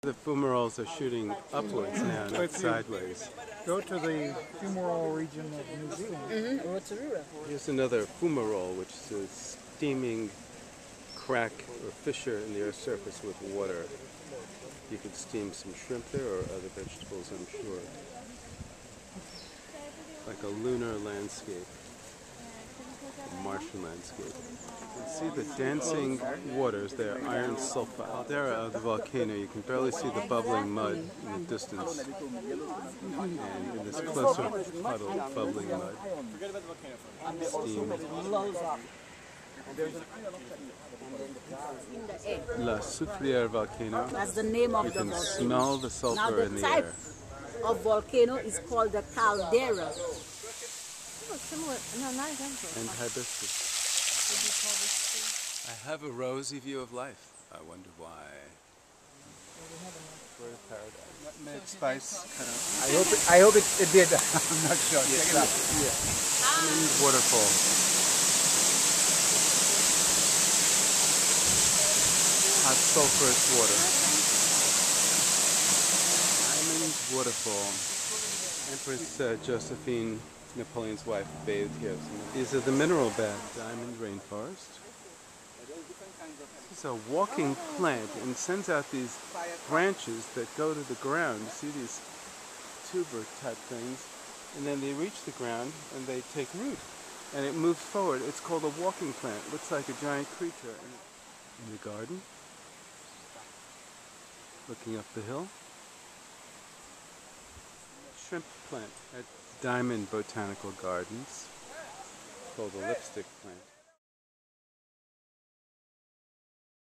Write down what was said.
The fumaroles are shooting upwards now, not sideways. Go to the fumarole region of New Zealand. Here's another fumarole, which is a steaming crack or fissure in the Earth's surface with water. You could steam some shrimp there or other vegetables, I'm sure. Like a lunar landscape, a Martian landscape. You can see the dancing waters there, iron sulfide. Caldera of the volcano. You can barely see the bubbling mud in the distance. And in this closer puddle of bubbling mud, steam. La Soufrière volcano. That's the name of you the can volcano. Smell the sulfur in the air. Now the type of volcano is called the caldera. And hibiscus. I have a rosy view of life. I wonder why. Bird of paradise. Nutmeg, spice, kind of. I hope it did. I'm not sure. Yeah, Check it out. Yeah. Waterfall. Hot sulfurous water. Diamond waterfall. Empress Josephine, Napoleon's wife, bathed here. These are the mineral bed. Diamond rainforest. It's a walking plant and sends out these branches that go to the ground. You see these tuber type things, and then they reach the ground and they take root, and it moves forward. It's called a walking plant. It looks like a giant creature. In the garden, looking up the hill, shrimp plant at Diamond Botanical Gardens, called the lipstick plant.